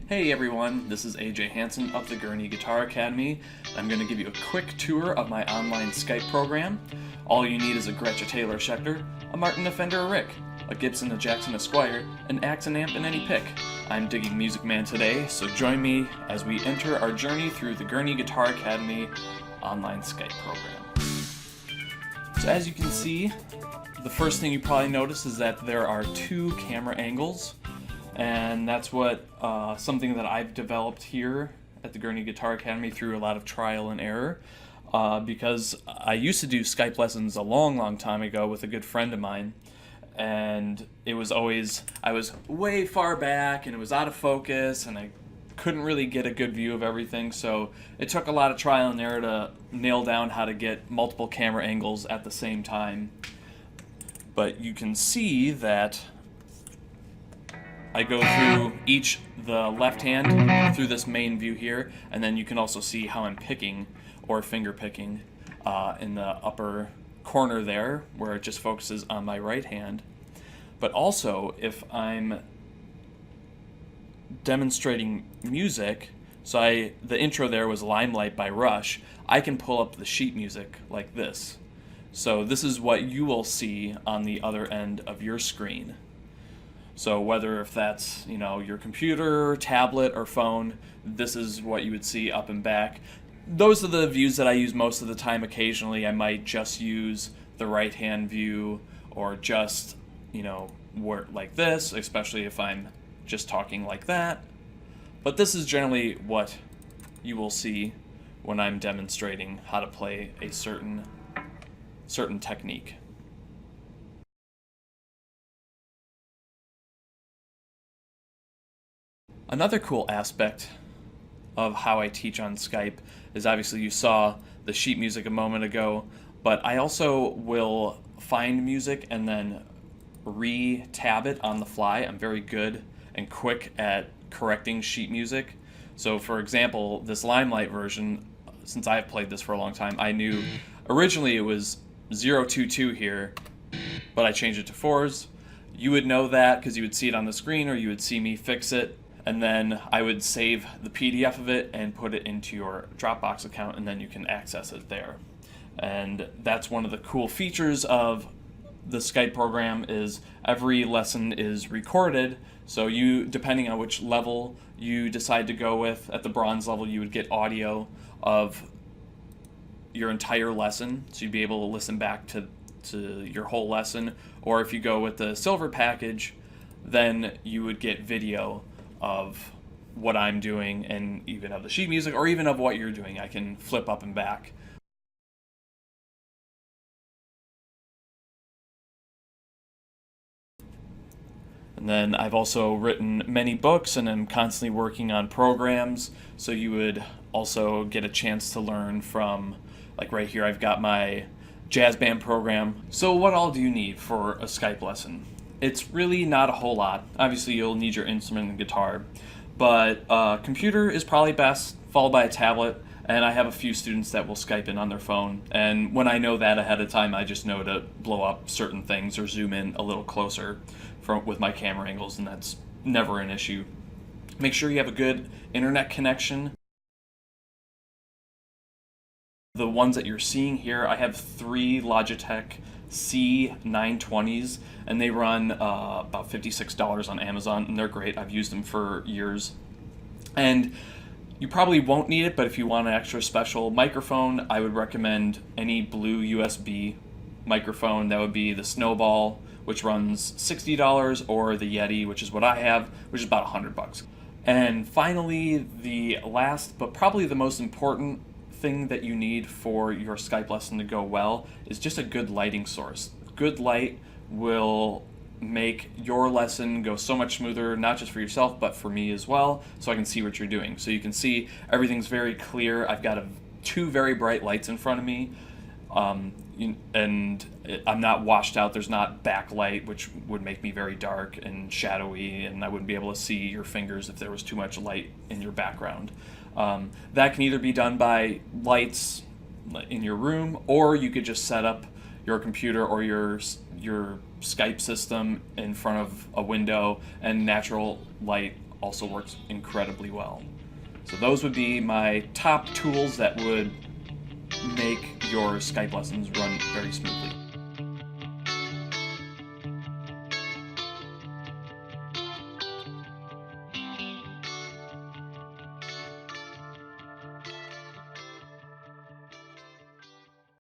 Hey everyone, this is AJ Hanson of the Gurnee Guitar Academy. I'm going to give you a quick tour of my online Skype program. All you need is a Gretsch, a Taylor Schecter, a Martin, a Fender, a Rick, a Gibson, a Jackson, a Squier, an Accent amp, and any pick. I'm digging Music Man today, so join me as we enter our journey through the Gurnee Guitar Academy online Skype program. So as you can see, the first thing you probably notice is that there are two camera angles. And that's what something that I've developed here at the Gurnee Guitar Academy through a lot of trial and error, because I used to do Skype lessons a long time ago with a good friend of mine, and it was always, I was way far back and it was out of focus and I couldn't really get a good view of everything, so it took a lot of trial and error to nail down how to get multiple camera angles at the same time. But you can see that I go through the left hand through this main view here, and then you can also see how I'm picking or finger picking in the upper corner there where it just focuses on my right hand. But also if I'm demonstrating music, so the intro there was Limelight by Rush, I can pull up the sheet music like this. So this is what you will see on the other end of your screen. So whether if that's, your computer, tablet, or phone, this is what you would see up and back. Those are the views that I use most of the time. Occasionally I might just use the right hand view or just, work like this, especially if I'm just talking like that. But this is generally what you will see when I'm demonstrating how to play a certain technique. Another cool aspect of how I teach on Skype is obviously you saw the sheet music a moment ago, but I also will find music and then re-tab it on the fly. I'm very good and quick at correcting sheet music. So for example, this Limelight version, since I've played this for a long time, I knew originally it was 022 here, but I changed it to 4s. You would know that because you would see it on the screen or you would see me fix it. And then I would save the PDF of it and put it into your Dropbox account, and then you can access it there. And that's one of the cool features of the Skype program is every lesson is recorded, so you, depending on which level you decide to go with, at the bronze level you would get audio of your entire lesson, so you'd be able to listen back to your whole lesson. Or if you go with the silver package, then you would get video of what I'm doing and even of the sheet music or even of what you're doing. I can flip up and back. And then I've also written many books and I'm constantly working on programs, so you would also get a chance to learn from, like right here I've got my jazz band program. So what all do you need for a Skype lesson? It's really not a whole lot. Obviously you'll need your instrument and guitar, but computer is probably best, followed by a tablet, and I have a few students that will Skype in on their phone, and when I know that ahead of time, I just know to blow up certain things or zoom in a little closer with my camera angles, and that's never an issue. Make sure you have a good internet connection. The ones that you're seeing here, I have 3 Logitech C920s, and they run about $56 on Amazon, and they're great. I've used them for years. And you probably won't need it, but if you want an extra special microphone, I would recommend any blue USB microphone. That would be the Snowball, which runs $60, or the Yeti, which is what I have, which is about $100. And finally, the last, but probably the most important thing that you need for your Skype lesson to go well is just a good lighting source. Good light will make your lesson go so much smoother, not just for yourself, but for me as well, so I can see what you're doing. So you can see everything's very clear. I've got 2 very bright lights in front of me, and I'm not washed out. There's not backlight, which would make me very dark and shadowy, and I wouldn't be able to see your fingers if there was too much light in your background. That can either be done by lights in your room, or you could just set up your computer or your Skype system in front of a window, and natural light also works incredibly well. So those would be my top tools that would make your Skype lessons run very smoothly.